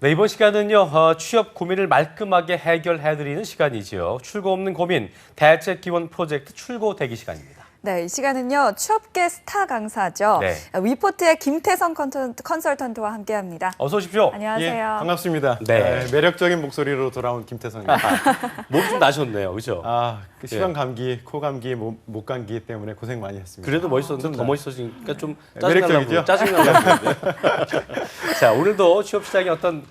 네, 이번 시간은요, 취업 고민을 말끔하게 해결해드리는 시간이죠. 출고 없는 고민, 대책 기원 프로젝트 출고 대기 시간입니다. 네, 이 시간은요, 취업계 스타 강사죠. 네. 위포트의 김태성 컨설턴트와 함께합니다. 어서 오십시오. 안녕하세요. 예, 반갑습니다. 네. 매력적인 목소리로 돌아온 김태성입니다. 몸 좀 나셨네요, 그렇죠? 그 시방 감기, 코 감기, 목 감기 때문에 고생 많이 했습니다. 그래도 멋있었는데 더 멋있어지니까 좀 매력적이죠? 짜증나고. 자, 오늘도 취업 시장의 어떤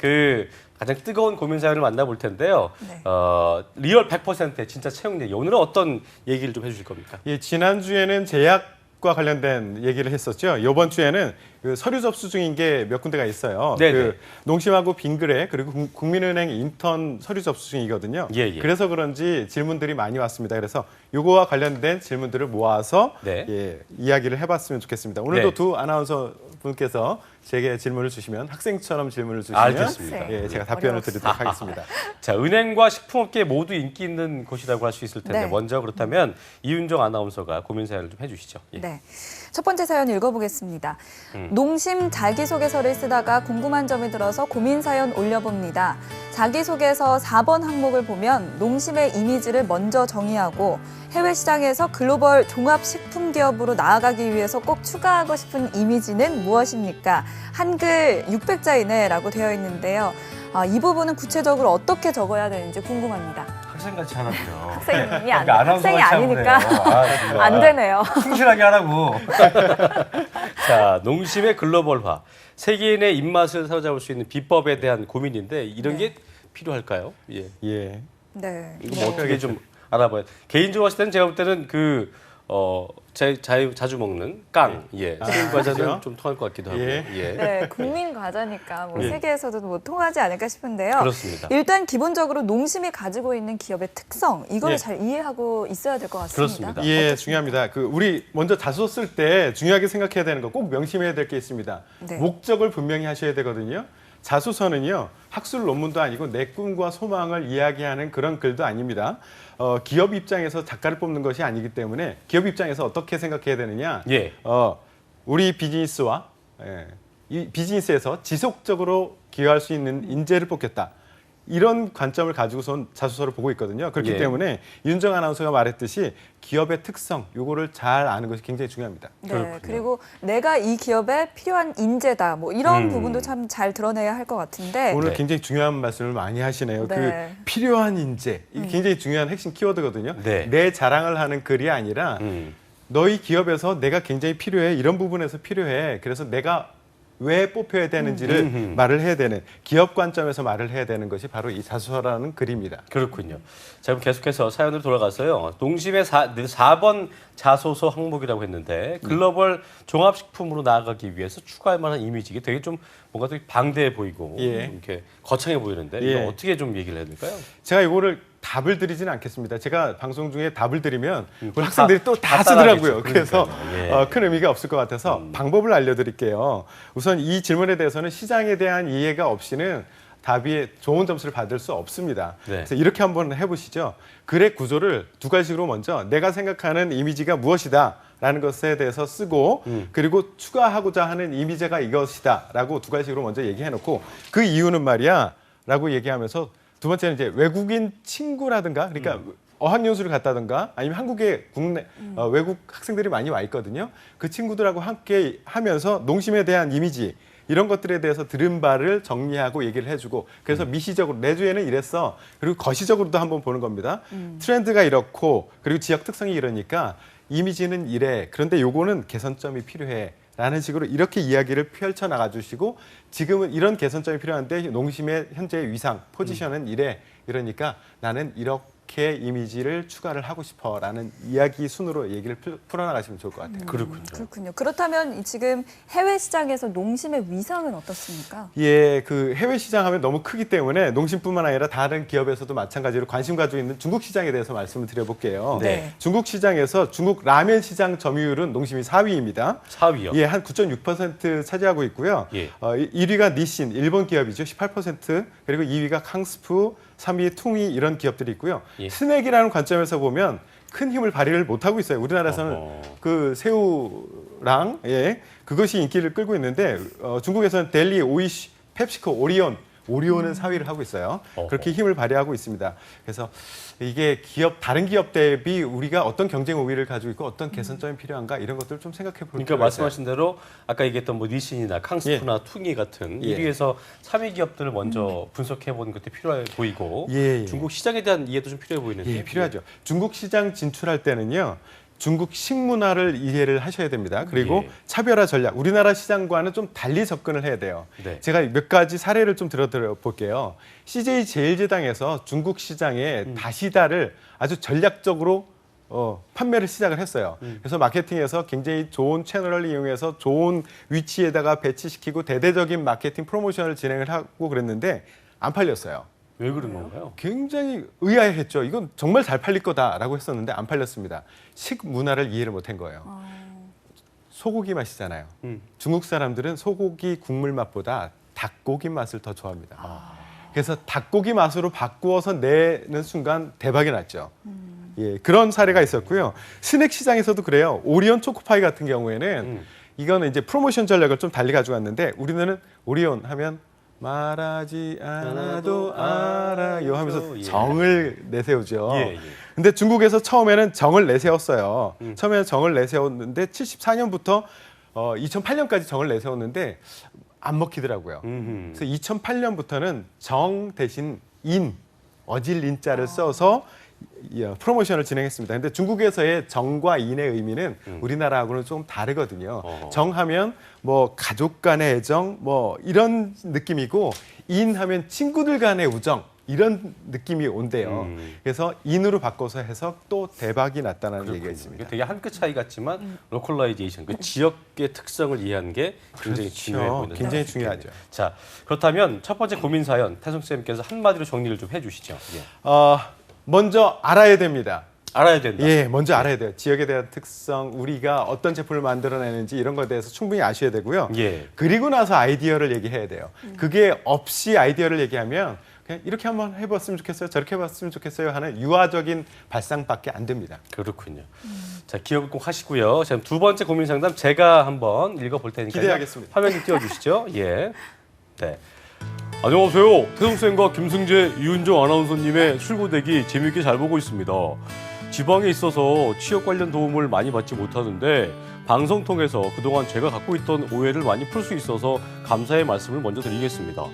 가장 뜨거운 고민 사연을 만나볼 텐데요. 네. 리얼 100%의 진짜 채용 얘기. 오늘은 어떤 얘기를 좀 해주실 겁니까? 예, 지난주에는 제약과 관련된 얘기를 했었죠. 이번 주에는 그 서류 접수 중인 게 몇 군데가 있어요. 네네. 그 농심하고 빈그레 그리고 국민은행 인턴 서류 접수 중이거든요. 예, 예. 그래서 그런지 질문들이 많이 왔습니다. 그래서 이거와 관련된 질문들을 모아서 네. 이야기를 해봤으면 좋겠습니다. 오늘도 네. 두 아나운서 분께서 제게 질문을 주시면 학생처럼 질문을 주시면 알겠습니다. 예, 제가 답변을 드리도록 하겠습니다. 자, 은행과 식품업계 모두 인기 있는 곳이라고 할 수 있을 텐데 네. 먼저 그렇다면 이윤정 아나운서가 고민 사연을 좀 해주시죠. 예. 네. 첫 번째 사연 읽어보겠습니다. 농심 자기소개서를 쓰다가 궁금한 점이 들어서 고민 사연 올려봅니다. 자기소개서 4번 항목을 보면 농심의 이미지를 먼저 정의하고 해외 시장에서 글로벌 종합식품기업으로 나아가기 위해서 꼭 추가하고 싶은 이미지는 무엇입니까? 한글 600자이네라고 되어 있는데요. 이 부분은 구체적으로 어떻게 적어야 되는지 궁금합니다. 학생같이 하라고요. 학생이 아나운서가 학생이 아니니까 안 되네요. 충실하게 하라고. 자, 농심의 글로벌화. 세계인의 입맛을 사로잡을 수 있는 비법에 대한 고민인데 이런 게 필요할까요? 예. 예. 네. 이거 뭐 어떻게 좀 알아봐요. 개인적으로 봤을 때는 제가 볼 때는 자주 먹는 깡, 수육 과자는 그렇죠? 좀 통할 것 같기도 하고. 예. 네, 국민 과자니까 뭐 예. 세계에서도 뭐 통하지 않을까 싶은데요. 그렇습니다. 일단 기본적으로 농심이 가지고 있는 기업의 특성 이걸 예. 잘 이해하고 있어야 될 것 같습니다. 그렇습니다. 예, 중요합니다. 우리 먼저 자소 쓸 때 중요하게 생각해야 되는 거 꼭 명심해야 될 게 있습니다. 네. 목적을 분명히 하셔야 되거든요. 자소서는요, 학술 논문도 아니고 내 꿈과 소망을 이야기하는 그런 글도 아닙니다. 기업 입장에서 작가를 뽑는 것이 아니기 때문에 기업 입장에서 어떻게 생각해야 되느냐? 예. 우리 비즈니스와 이 비즈니스에서 지속적으로 기여할 수 있는 인재를 뽑겠다. 이런 관점을 가지고선 자소서를 보고 있거든요. 그렇기 예. 때문에 윤정 아나운서가 말했듯이 기업의 특성, 요거를 잘 아는 것이 굉장히 중요합니다. 네, 그렇군요. 그리고 내가 이 기업에 필요한 인재다. 뭐 이런 부분도 참 잘 드러내야 할 것 같은데. 오늘 네. 굉장히 중요한 말씀을 많이 하시네요. 네. 필요한 인재, 이게 굉장히 중요한 핵심 키워드거든요. 네. 내 자랑을 하는 글이 아니라 너희 기업에서 내가 굉장히 필요해, 이런 부분에서 필요해. 그래서 내가 왜 뽑혀야 되는지를 말을 해야 되는, 기업 관점에서 말을 해야 되는 것이 바로 이 자소서라는 글입니다. 그렇군요. 자, 그럼 계속해서 사연으로 돌아가서요. 농심의 4번 자소서 항목이라고 했는데 글로벌 종합식품으로 나아가기 위해서 추가할 만한 이미지, 이게 되게 좀 뭔가 되게 방대해 보이고 예. 이렇게 거창해 보이는데 예. 이거 어떻게 좀 얘기를 해야 될까요? 제가 이거를 답을 드리지는 않겠습니다. 제가 방송 중에 답을 드리면 우리 다- 학생들이 또 다 다 쓰더라고요. 따라하겠죠. 그래서 그러니까요. 예. 큰 의미가 없을 것 같아서 방법을 알려드릴게요. 우선 이 질문에 대해서는 시장에 대한 이해가 없이는 답이 좋은 점수를 받을 수 없습니다. 네. 그래서 이렇게 한번 해보시죠. 글의 구조를 두 가지로 먼저 내가 생각하는 이미지가 무엇이다 라는 것에 대해서 쓰고 그리고 추가하고자 하는 이미지가 이것이다 라고 두 가지로 먼저 얘기해놓고 그 이유는 말이야 라고 얘기하면서 두 번째는 이제 외국인 친구라든가 그러니까 어학연수를 갔다든가 아니면 한국에 외국 학생들이 많이 와 있거든요. 그 친구들하고 함께 하면서 농심에 대한 이미지 이런 것들에 대해서 들은 바를 정리하고 얘기를 해주고 그래서 미시적으로 내주에는 이랬어. 그리고 거시적으로도 한번 보는 겁니다. 트렌드가 이렇고 그리고 지역 특성이 이러니까 이미지는 이래. 그런데 요거는 개선점이 필요해. 라는 식으로 이렇게 이야기를 펼쳐 나가 주시고 지금은 이런 개선점이 필요한데 농심의 현재 위상, 포지션은 이래. 이러니까 나는 이렇게 이미지를 추가를 하고 싶어라는 이야기 순으로 얘기를 풀어나가시면 좋을 것 같아요. 그렇군요. 그렇군요. 그렇다면 지금 해외 시장에서 농심의 위상은 어떻습니까? 예, 그 해외 시장 하면 너무 크기 때문에 농심뿐만 아니라 다른 기업에서도 마찬가지로 관심 가지고 있는 중국 시장에 대해서 말씀을 드려볼게요. 네. 중국 시장에서 중국 라면 시장 점유율은 농심이 4위입니다. 4위요. 예, 한 9.6% 차지하고 있고요. 예. 1위가 니신, 일본 기업이죠. 18%. 그리고 2위가 캉스푸, 3위 퉁이 이런 기업들이 있고요. 예. 스낵이라는 관점에서 보면 큰 힘을 발휘를 못하고 있어요. 우리나라에서는 그 새우랑 그것이 인기를 끌고 있는데 중국에서는 델리, 오이시, 펩시코, 오리온 오리온은 4위를 하고 있어요. 어허. 그렇게 힘을 발휘하고 있습니다. 그래서 이게 다른 기업 대비 우리가 어떤 경쟁 우위를 가지고 있고 어떤 개선점이 필요한가 이런 것들을 좀 생각해 볼 그러니까 필요가 말씀하신 대로 아까 얘기했던 뭐 니신이나 캉스프나 퉁이 같은 예. 1위에서 3위 기업들을 먼저 분석해 보는 것도 필요해 보이고 예, 예. 중국 시장에 대한 이해도 좀 필요해 보이는데. 예, 필요하죠. 중국 시장 진출할 때는요. 중국 식문화를 이해를 하셔야 됩니다. 그리고 예. 차별화 전략, 우리나라 시장과는 좀 달리 접근을 해야 돼요. 네. 제가 몇 가지 사례를 좀 들어 볼게요. CJ 제일제당에서 중국 시장에 다시다를 아주 전략적으로 판매를 시작을 했어요. 그래서 마케팅에서 굉장히 좋은 채널을 이용해서 좋은 위치에다가 배치시키고 대대적인 마케팅 프로모션을 진행을 하고 그랬는데 안 팔렸어요. 왜 그런 건가요? 굉장히 의아해했죠. 이건 정말 잘 팔릴 거다라고 했었는데 안 팔렸습니다. 식문화를 이해를 못한 거예요. 소고기 맛이잖아요. 중국 사람들은 소고기 국물 맛보다 닭고기 맛을 더 좋아합니다. 그래서 닭고기 맛으로 바꾸어서 내는 순간 대박이 났죠. 예, 그런 사례가 있었고요. 스낵 시장에서도 그래요. 오리온 초코파이 같은 경우에는 이거는 이제 프로모션 전략을 좀 달리 가져갔는데 우리는 오리온 하면 말하지 않아도 알아요 하면서 예. 정을 내세우죠. 예, 예. 근데 중국에서 처음에는 정을 내세웠어요. 처음에는 정을 내세웠는데 74년부터 2008년까지 정을 내세웠는데 안 먹히더라고요. 그래서 2008년부터는 정 대신 인, 어질린자를 써서 프로모션을 진행했습니다. 근데 중국에서의 정과 인의 의미는 우리나라하고는 좀 다르거든요. 정하면 뭐 가족 간의 애정 뭐 이런 느낌이고 인하면 친구들 간의 우정 이런 느낌이 온대요. 그래서 인으로 바꿔서 해서 또 대박이 났다는 얘기가 있습니다. 되게 한 끗 차이 같지만 로컬라이제이션, 그 지역의 특성을 이해하는 게 굉장히 중요해 보이는. 굉장히 중요하죠. 자, 그렇다면 첫 번째 고민 사연 태성 쌤께서 한마디로 정리를 좀 해주시죠. 예. 먼저 알아야 됩니다. 알아야 된다. 예, 먼저 알아야 돼요. 지역에 대한 특성, 우리가 어떤 제품을 만들어내는지 이런 것에 대해서 충분히 아셔야 되고요. 예. 그리고 나서 아이디어를 얘기해야 돼요. 그게 없이 아이디어를 얘기하면 그냥 이렇게 한번 해봤으면 좋겠어요, 저렇게 해봤으면 좋겠어요 하는 유아적인 발상밖에 안 됩니다. 그렇군요. 자, 기억을 꼭 하시고요. 자, 두 번째 고민 상담 제가 한번 읽어볼 테니까요. 기대하겠습니다. 화면 좀 띄워주시죠. 예. 네. 안녕하세요. 태성쌤과 김승재, 이윤정 아나운서님의 출고대기 재미있게 잘 보고 있습니다. 지방에 있어서 취업 관련 도움을 많이 받지 못하는데 방송 통해서 그동안 제가 갖고 있던 오해를 많이 풀 수 있어서 감사의 말씀을 먼저 드리겠습니다.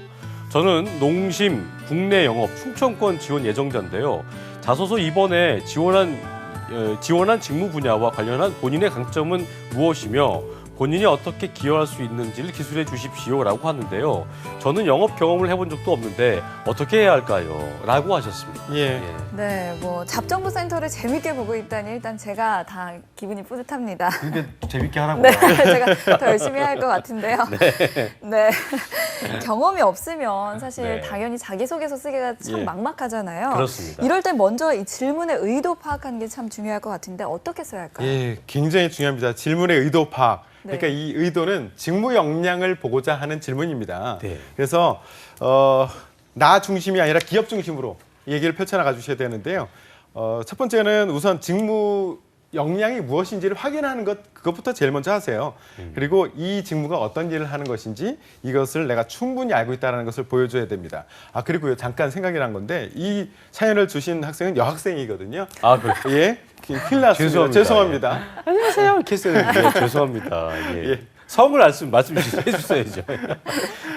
저는 농심 국내 영업 충청권 지원 예정자인데요. 자소서 이번에 지원한 직무 분야와 관련한 본인의 강점은 무엇이며 본인이 어떻게 기여할 수 있는지를 기술해 주십시오라고 하는데요. 저는 영업 경험을 해본 적도 없는데 어떻게 해야 할까요? 라고 하셨습니다. 예. 네, 뭐 잡정보센터를 재밌게 보고 있다니 일단 제가 다 기분이 뿌듯합니다. 근데 재밌게 하라고. 네, 제가 더 열심히 할 것 같은데요. 네. 경험이 없으면 사실 네. 당연히 자기소개서 쓰기가 참 예. 막막하잖아요. 그렇습니다. 이럴 때 먼저 이 질문의 의도 파악하는 게 참 중요할 것 같은데 어떻게 써야 할까요? 예, 굉장히 중요합니다. 질문의 의도 파악. 네. 그러니까 이 의도는 직무 역량을 보고자 하는 질문입니다. 네. 그래서 나 중심이 아니라 기업 중심으로 얘기를 펼쳐나가 주셔야 되는데요. 첫 번째는 우선 직무 역량이 무엇인지를 확인하는 그것부터 제일 먼저 하세요. 그리고 이 직무가 어떤 일을 하는 것인지 이것을 내가 충분히 알고 있다는 것을 보여줘야 됩니다. 그리고요, 잠깐 생각이 난 건데 이 사연을 주신 학생은 여학생이거든요. 아, 그렇죠. 예, 큰일 났습니다. 죄송합니다. 안녕하세요. 이렇게 써야 되는데 죄송합니다. 예. 성을 말씀 해주셔야죠.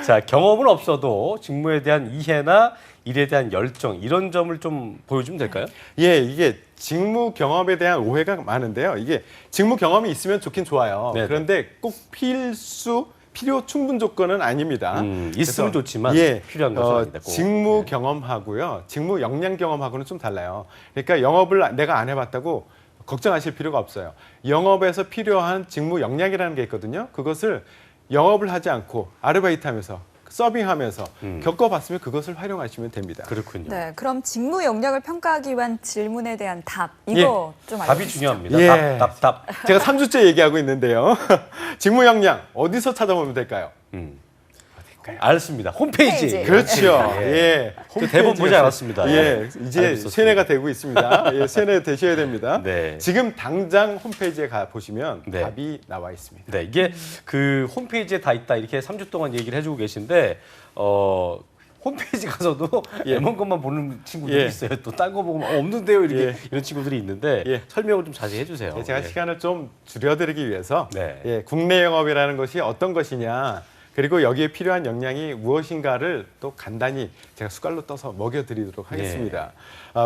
자, 경험은 없어도 직무에 대한 이해나 일에 대한 열정 이런 점을 좀 보여주면 될까요? 예, 이게 직무 경험에 대한 오해가 많은데요. 이게 직무 경험이 있으면 좋긴 좋아요. 네네. 그런데 꼭 필요 충분 조건은 아닙니다. 있으면 그래서, 좋지만 필요한 것은 아니다. 직무 경험하고요, 직무 역량 경험하고는 좀 달라요. 그러니까 영업을 내가 안 해봤다고 걱정하실 필요가 없어요. 영업에서 필요한 직무 역량이라는 게 있거든요. 그것을 영업을 하지 않고 아르바이트하면서 서빙하면서 겪어봤으면 그것을 활용하시면 됩니다. 그렇군요. 네, 그럼 직무 역량을 평가하기 위한 질문에 대한 답 이거 좀 답이 알려주시죠. 중요합니다. 예. 답. 제가 3주째 얘기하고 있는데요. 직무 역량 어디서 찾아보면 될까요? 알겠습니다. 홈페이지. 홈페이지. 그렇죠. 예. 저 대본 보지 않았습니다. 예. 이제 알겠습니다. 세뇌가 되고 있습니다. 예, 세뇌 되셔야 됩니다. 네. 지금 당장 홈페이지에 가 보시면 네. 답이 나와 있습니다. 네, 이게 그 홈페이지에 다 있다 이렇게 3주 동안 얘기를 해주고 계신데 홈페이지 가서도 M1 것만 보는 친구들이 예. 있어요. 또 딴 거 보면 없는데요. 이렇게 예. 이런 친구들이 있는데 예. 설명을 좀 자세히 해주세요. 네, 제가 예. 시간을 좀 줄여드리기 위해서 네. 예, 국내 영업이라는 것이 어떤 것이냐 그리고 여기에 필요한 역량이 무엇인가를 또 간단히 제가 숟갈로 떠서 먹여드리도록 하겠습니다.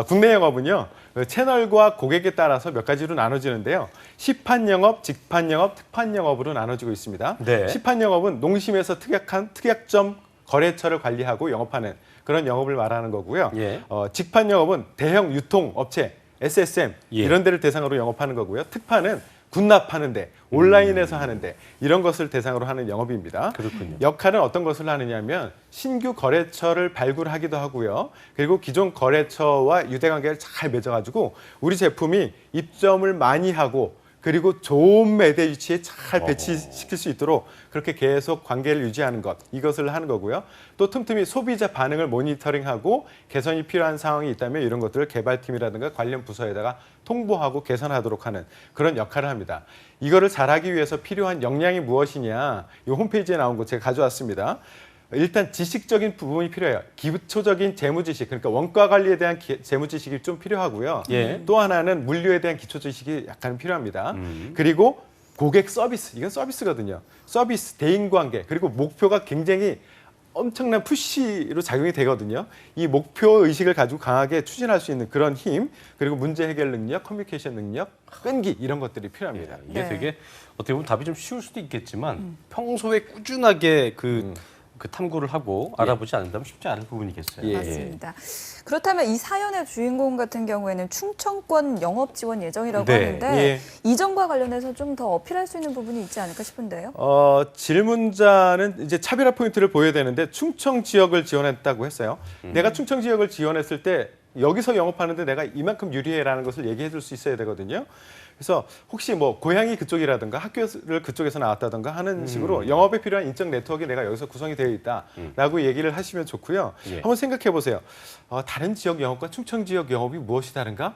국내 영업은요 그 채널과 고객에 따라서 몇 가지로 나눠지는데요. 시판 영업, 직판 영업, 특판 영업으로 나눠지고 있습니다. 네. 시판 영업은 농심에서 특약점 거래처를 관리하고 영업하는 그런 영업을 말하는 거고요. 예. 직판 영업은 대형 유통업체, SSM 예. 이런 데를 대상으로 영업하는 거고요. 특판은 군납하는데 온라인에서 하는데 이런 것을 대상으로 하는 영업입니다. 그렇군요. 역할은 어떤 것을 하느냐면 신규 거래처를 발굴하기도 하고요. 그리고 기존 거래처와 유대관계를 잘 맺어가지고 우리 제품이 입점을 많이 하고 그리고 좋은 매대 위치에 잘 배치시킬 수 있도록 그렇게 계속 관계를 유지하는 것 이것을 하는 거고요. 또 틈틈이 소비자 반응을 모니터링하고 개선이 필요한 상황이 있다면 이런 것들을 개발팀이라든가 관련 부서에다가 통보하고 개선하도록 하는 그런 역할을 합니다. 이거를 잘하기 위해서 필요한 역량이 무엇이냐 이 홈페이지에 나온 거 제가 가져왔습니다. 일단 지식적인 부분이 필요해요. 기초적인 재무 지식, 그러니까 원가 관리에 대한 재무 지식이 좀 필요하고요. 예. 또 하나는 물류에 대한 기초 지식이 약간 필요합니다. 그리고 고객 서비스, 이건 서비스거든요. 서비스, 대인관계, 그리고 목표가 굉장히 엄청난 푸시로 작용이 되거든요. 이 목표 의식을 가지고 강하게 추진할 수 있는 그런 힘, 그리고 문제 해결 능력, 커뮤니케이션 능력, 끈기 이런 것들이 필요합니다. 이게 네. 되게 어떻게 보면 답이 좀 쉬울 수도 있겠지만 평소에 꾸준하게 그 탐구를 하고 알아보지 않는다면 쉽지 않은 부분이겠어요. 예. 맞습니다. 그렇다면 이 사연의 주인공 같은 경우에는 충청권 영업 지원 예정이라고 네. 하는데 예. 이점과 관련해서 좀 더 어필할 수 있는 부분이 있지 않을까 싶은데요. 질문자는 이제 차별화 포인트를 보여야 되는데 충청 지역을 지원했다고 했어요. 내가 충청 지역을 지원했을 때 여기서 영업하는데 내가 이만큼 유리해라는 것을 얘기해 줄 수 있어야 되거든요. 그래서 혹시 뭐 고향이 그쪽이라든가 학교를 그쪽에서 나왔다든가 하는 식으로 영업에 필요한 인적 네트워크가 내가 여기서 구성이 되어 있다라고 얘기를 하시면 좋고요. 예. 한번 생각해 보세요. 다른 지역 영업과 충청 지역 영업이 무엇이 다른가?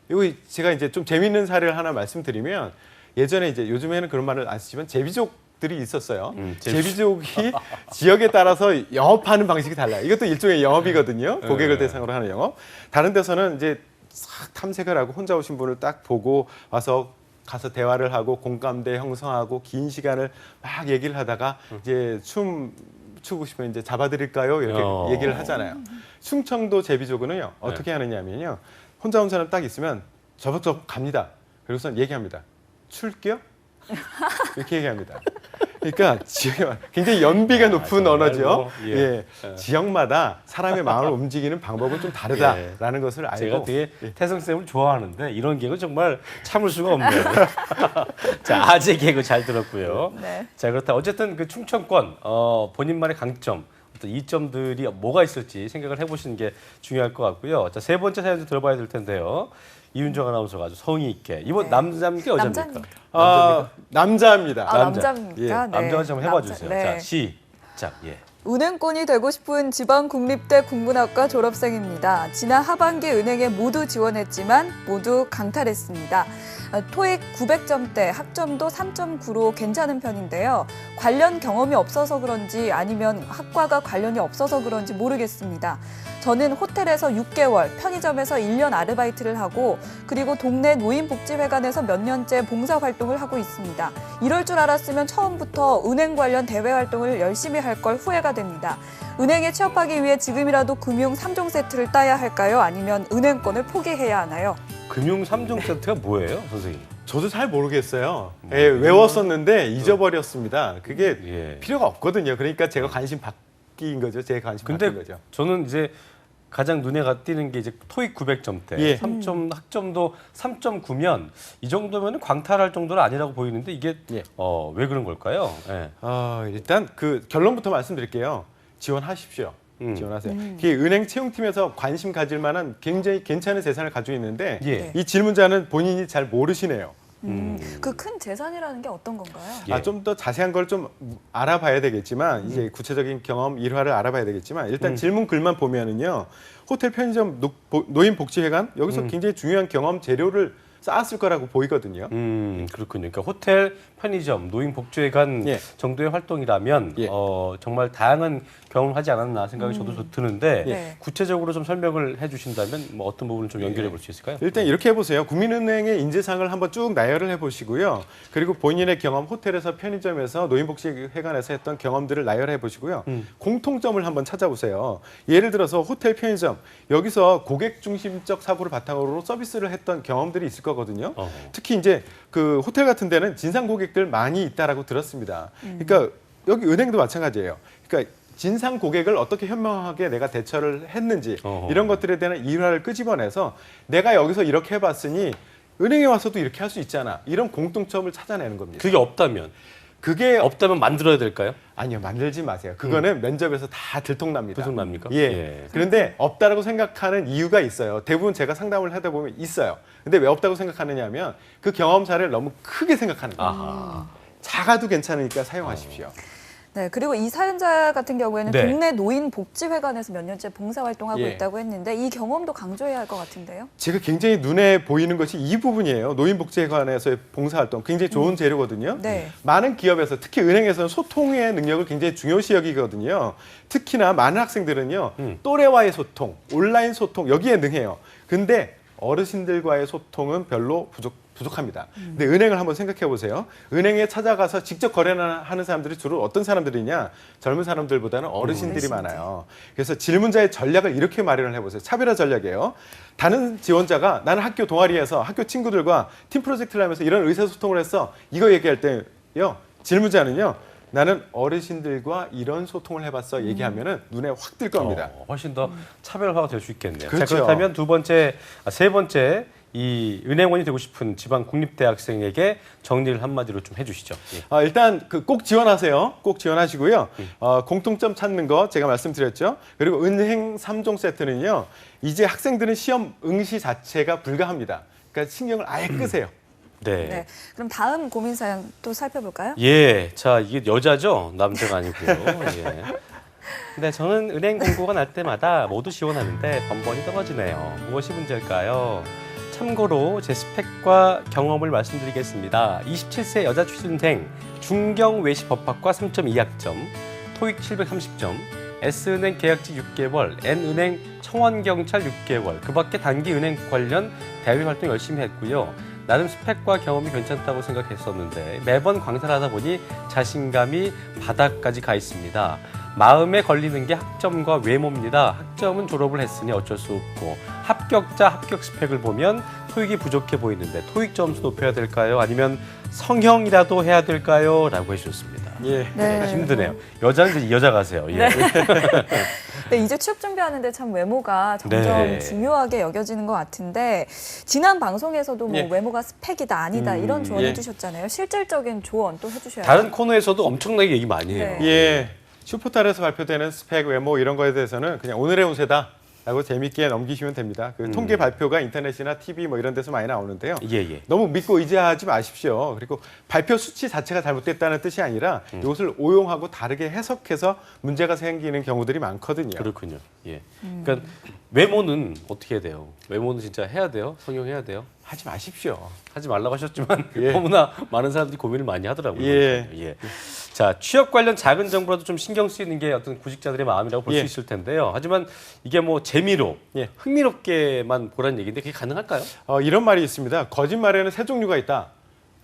이거 제가 이제 좀 재미있는 사례를 하나 말씀드리면 예전에 이제 요즘에는 그런 말을 안 쓰지만 제비족들이 있었어요. 제비족이 지역에 따라서 영업하는 방식이 달라요. 이것도 일종의 영업이거든요. 고객을 대상으로 하는 영업. 다른 데서는 이제 싹 탐색을 하고 혼자 오신 분을 딱 보고 와서 가서 대화를 하고 공감대 형성하고 긴 시간을 막 얘기를 하다가 이제 추고 싶으면 이제 잡아드릴까요? 이렇게 얘기를 하잖아요. 충청도 제비족은요 어떻게 하느냐면요 혼자 온 사람 딱 있으면 저부터 갑니다. 그리고선 얘기합니다. 출게요? 이렇게 얘기합니다. 그러니까 굉장히 연비가 높은 언어죠. 예. 지역마다 사람의 마음을 움직이는 방법은 좀 다르다라는 것을 알고 제가 되게 태성 쌤을 좋아하는데 이런 개그 정말 참을 수가 없네요. 자, 아재 개그 잘 들었고요. 네. 자, 그렇다 어쨌든 그 충청권 본인만의 강점, 어떤 이점들이 뭐가 있을지 생각을 해보시는 게 중요할 것 같고요. 자, 세 번째 사연도 들어봐야 될 텐데요. 이윤정 아나운서가 아주 성의 있게 이번 네. 남자입니까 여자입니까? 남자입니다. 남자입니다. 남자입니까? 예. 네. 남자가 좀 해봐 주세요. 네. 자, 시작. 예. 은행권이 되고 싶은 지방국립대 국문학과 졸업생입니다. 지난 하반기 은행에 모두 지원했지만 모두 강탈했습니다. 토익 900점대, 학점도 3.9로 괜찮은 편인데요. 관련 경험이 없어서 그런지 아니면 학과가 관련이 없어서 그런지 모르겠습니다. 저는 호텔에서 6개월, 편의점에서 1년 아르바이트를 하고 그리고 동네 노인복지회관에서 몇 년째 봉사활동을 하고 있습니다. 이럴 줄 알았으면 처음부터 은행 관련 대외 활동을 열심히 할 걸 후회가 됩니다. 은행에 취업하기 위해 지금이라도 금융 3종 세트를 따야 할까요? 아니면 은행권을 포기해야 하나요? 금융 3종 세트가 뭐예요, 선생님? 저도 잘 모르겠어요. 예, 외웠었는데 잊어버렸습니다. 그게 예. 필요가 없거든요. 그러니까 제가 관심 바뀐 거죠. 제 관심 근데 바뀐 거죠. 저는 이제 가장 눈에 띄는 게 이제 토익 900점대, 예. 3점 학점도 3.9면 이 정도면 광탈할 정도는 아니라고 보이는데 이게 예. 왜 그런 걸까요? 예. 일단 그 결론부터 말씀드릴게요. 지원하십시오. 지원하세요. 그 은행 채용팀에서 관심 가질 만한 굉장히 괜찮은 재산을 가지고 있는데 예. 이 질문자는 본인이 잘 모르시네요. 그 큰 재산이라는 게 어떤 건가요? 예. 좀 더 자세한 걸 좀 알아봐야 되겠지만 이제 구체적인 경험 일화를 알아봐야 되겠지만 일단 질문 글만 보면은요 호텔 편의점 노인복지회관 여기서 굉장히 중요한 경험 재료를 쌓았을 거라고 보이거든요. 그렇군요. 그러니까 호텔, 편의점, 노인복지회관 예. 정도의 활동이라면 예. 정말 다양한 경험을 하지 않았나 생각이 저도 드는데 네. 구체적으로 좀 설명을 해주신다면 뭐 어떤 부분을 좀 연결해 볼 수 있을까요? 일단 이렇게 해보세요. 국민은행의 인재상을 한번 쭉 나열을 해보시고요. 그리고 본인의 경험, 호텔에서 편의점에서 노인복지회관에서 했던 경험들을 나열해 보시고요. 공통점을 한번 찾아보세요. 예를 들어서 호텔, 편의점 여기서 고객 중심적 사고를 바탕으로 서비스를 했던 경험들이 있을 거거든요. 특히 이제 그 호텔 같은 데는 진상 고객들 많이 있다라고 들었습니다. 그러니까 여기 은행도 마찬가지예요. 그러니까 진상 고객을 어떻게 현명하게 내가 대처를 했는지 이런 것들에 대한 일화를 끄집어내서 내가 여기서 이렇게 해봤으니 은행에 와서도 이렇게 할 수 있잖아. 이런 공통점을 찾아내는 겁니다. 그게 없다면 만들어야 될까요? 아니요, 만들지 마세요. 그거는 면접에서 다 들통납니다. 들통납니까? 예. 예. 그런데 없다라고 생각하는 이유가 있어요. 대부분 제가 상담을 하다 보면 있어요. 근데 왜 없다고 생각하느냐 하면 그 경험사를 너무 크게 생각하는 거예요. 아하. 작아도 괜찮으니까 사용하십시오. 네, 그리고 이 사연자 같은 경우에는 네. 동네 노인복지회관에서 몇 년째 봉사활동하고 예. 있다고 했는데 이 경험도 강조해야 할 것 같은데요. 제가 굉장히 눈에 보이는 것이 이 부분이에요. 노인복지회관에서의 봉사활동 굉장히 좋은 재료거든요. 네. 많은 기업에서 특히 은행에서는 소통의 능력을 굉장히 중요시 여기거든요. 특히나 많은 학생들은요. 또래와의 소통, 온라인 소통 여기에 능해요. 근데 어르신들과의 소통은 별로 부족합니다. 근데 은행을 한번 생각해 보세요. 은행에 찾아가서 직접 거래하는 사람들이 주로 어떤 사람들이냐? 젊은 사람들보다는 어르신들이 많아요. 그래서 질문자의 전략을 이렇게 마련을 해보세요. 차별화 전략이에요. 다른 지원자가 나는 학교 동아리에서 학교 친구들과 팀 프로젝트를 하면서 이런 의사소통을 했어. 이거 얘기할 때요. 질문자는요. 나는 어르신들과 이런 소통을 해봤어 얘기하면은 눈에 확 뜰 겁니다. 훨씬 더 차별화가 될 수 있겠네요. 그렇죠. 자, 그렇다면 세 번째 이 은행원이 되고 싶은 지방 국립대학생에게 정리를 한마디로 좀 해주시죠. 예. 일단 꼭 지원하세요. 꼭 지원하시고요. 공통점 찾는 거 제가 말씀드렸죠. 그리고 은행 3종 세트는요. 이제 학생들은 시험 응시 자체가 불가합니다. 그러니까 신경을 아예 끄세요. 네. 네, 그럼 다음 고민 사연 또 살펴볼까요? 예, 자 이게 여자죠, 남자가 아니고요. 예. 근데 저는 은행 공고가 날 때마다 모두 지원하는데 번번이 떨어지네요. 무엇이 문제일까요? 참고로 제 스펙과 경험을 말씀드리겠습니다. 27세 여자 취준생, 중경 외시 법학과 3.2학점, 토익 730점, S은행 계약직 6개월, N은행 청원경찰 6개월, 그 밖에 단기 은행 관련 대외 활동 열심히 했고요. 나름 스펙과 경험이 괜찮다고 생각했었는데 매번 광탈 하다 보니 자신감이 바닥까지 가 있습니다. 마음에 걸리는 게 학점과 외모입니다. 학점은 졸업을 했으니 어쩔 수 없고 합격자 합격 스펙을 보면 토익이 부족해 보이는데 토익 점수 높여야 될까요? 아니면 성형이라도 해야 될까요? 라고 해주셨습니다. 예. 네. 힘드네요. 여자는 이제 여자 가세요. 예. 네, 이제 취업 준비하는데 참 외모가 점점 네. 중요하게 여겨지는 것 같은데 지난 방송에서도 뭐 예. 외모가 스펙이다 아니다 이런 조언 예. 해주셨잖아요. 실질적인 조언 또 해주셔야죠. 다른 코너에서도 엄청나게 얘기 많이 해요. 네. 예. 슈퍼스타에서 발표되는 스펙, 외모 이런 거에 대해서는 그냥 오늘의 운세다라고 재밌게 넘기시면 됩니다. 그 통계 발표가 인터넷이나 TV 뭐 이런 데서 많이 나오는데요. 예, 예. 너무 믿고 의지하지 마십시오. 그리고 발표 수치 자체가 잘못됐다는 뜻이 아니라 이것을 오용하고 다르게 해석해서 문제가 생기는 경우들이 많거든요. 그렇군요. 예. 그러니까 외모는 어떻게 해야 돼요? 외모는 진짜 해야 돼요? 성형해야 돼요? 하지 마십시오. 하지 말라고 하셨지만 예. 너무나 많은 사람들이 고민을 많이 하더라고요. 예. 예. 자, 취업 관련 작은 정보라도 좀 신경 쓰이는 게 어떤 구직자들의 마음이라고 볼 수 예. 있을 텐데요. 하지만 이게 뭐 재미로 예. 흥미롭게만 보라는 얘기인데 그게 가능할까요? 이런 말이 있습니다. 거짓말에는 세 종류가 있다.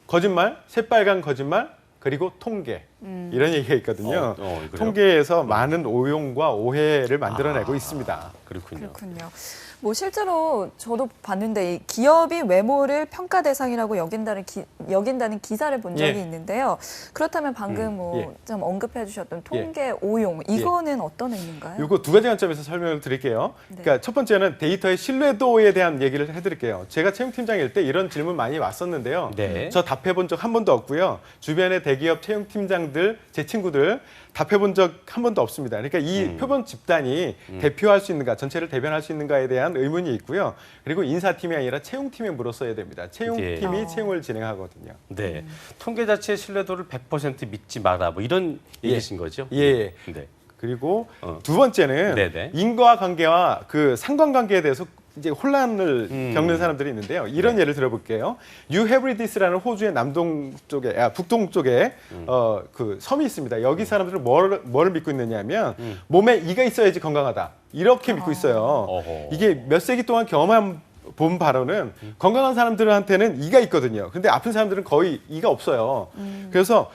거짓말, 새빨간 거짓말, 그리고 통계. 이런 얘기가 있거든요. 그래요? 통계에서 많은 오용과 오해를 만들어내고 있습니다. 그렇군요. 그렇군요. 뭐 실제로 저도 봤는데 이 기업이 외모를 평가 대상이라고 여긴다는 기사를 본 적이 예. 있는데요. 그렇다면 방금 뭐 예. 좀 언급해 주셨던 통계 오용 이거는 어떤 의미인가요? 이거 두 가지 관점에서 설명을 드릴게요. 그러니까 첫 번째는 데이터의 신뢰도에 대한 얘기를 해드릴게요. 제가 채용팀장일 때 이런 질문 많이 왔었는데요. 네. 저 답해본 적 한 번도 없고요. 주변의 대기업 채용팀장들, 제 친구들 답해본 적 한 번도 없습니다. 그러니까 이 표본 집단이 대표할 수 있는가, 전체를 대변할 수 있는가에 대한 의문이 있고요. 그리고 인사팀이 아니라 채용팀에 물었어야 됩니다. 채용팀이 예. 채용을 진행하거든요. 네. 통계 자체의 신뢰도를 100% 믿지 마라. 뭐 이런 얘기신 거죠? 예. 네. 그리고 두 번째는 네네. 인과관계와 그 상관관계에 대해서 이제 혼란을 겪는 사람들이 있는데요. 이런 예를 들어볼게요. 뉴헤브리디스라는 호주의 북동 쪽에 그 섬이 있습니다. 여기 사람들은 뭘 믿고 있느냐면 몸에 이가 있어야지 건강하다. 이렇게 믿고 있어요. 어허. 이게 몇 세기 동안 경험한 본 바로는 건강한 사람들한테는 이가 있거든요. 근데 아픈 사람들은 거의 이가 없어요. 그래서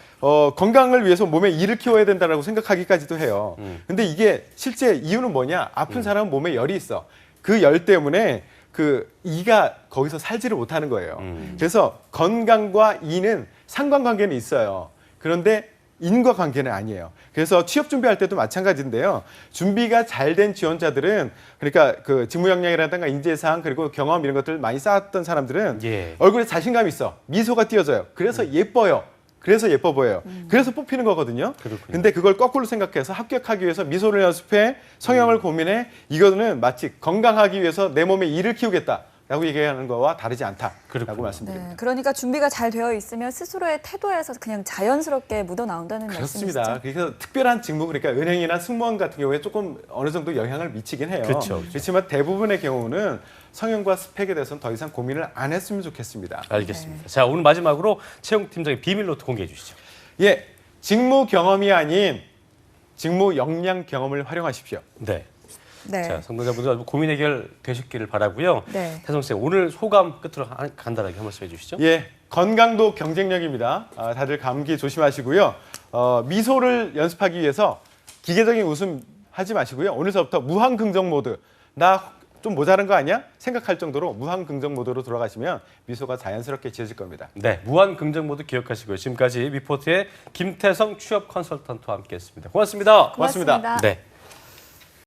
건강을 위해서 몸에 이를 키워야 된다라고 생각하기까지도 해요. 근데 이게 실제 이유는 뭐냐? 아픈 사람은 몸에 열이 있어. 그 열 때문에 그 이가 거기서 살지를 못하는 거예요. 그래서 건강과 이는 상관관계는 있어요. 그런데 인과 관계는 아니에요. 그래서 취업 준비할 때도 마찬가지인데요. 준비가 잘 된 지원자들은 그러니까 그 직무 역량이라든가 인재상 그리고 경험 이런 것들 많이 쌓았던 사람들은 예. 얼굴에 자신감이 있어. 미소가 띄어져요. 그래서 예뻐요. 그래서 예뻐 보여요. 그래서 뽑히는 거거든요. 그렇군요. 근데 그걸 거꾸로 생각해서 합격하기 위해서 미소를 연습해 성형을 고민해 이거는 마치 건강하기 위해서 내 몸에 이를 키우겠다라고 얘기하는 거와 다르지 않다라고 그렇군요. 말씀드립니다. 네, 그러니까 준비가 잘 되어 있으면 스스로의 태도에서 그냥 자연스럽게 묻어나온다는 그렇습니다. 말씀이시죠? 그래서 특별한 직무, 그러니까 은행이나 승무원 같은 경우에 조금 어느 정도 영향을 미치긴 해요. 그렇죠, 그렇죠. 그렇지만 대부분의 경우는 성형과 스펙에 대해서는 더 이상 고민을 안 했으면 좋겠습니다. 알겠습니다. 자, 오늘 마지막으로 채용 팀장의 비밀 노트 공개해 주시죠. 예, 직무 경험이 아닌 직무 역량 경험을 활용하십시오. 네. 네. 자, 성도자분들 고민 해결 되셨기를 바라고요. 네. 태성 쌤, 오늘 소감 끝으로 간단하게 한 말씀 해주시죠. 예, 건강도 경쟁력입니다. 다들 감기 조심하시고요. 미소를 연습하기 위해서 기계적인 웃음 하지 마시고요. 오늘서부터 무한 긍정 모드. 나 좀 모자란 거 아니야? 생각할 정도로 무한 긍정 모드로 돌아가시면 미소가 자연스럽게 지어질 겁니다. 네, 무한 긍정 모드 기억하시고요. 지금까지 미포트의 김태성 취업 컨설턴트와 함께했습니다. 고맙습니다. 고맙습니다. 네.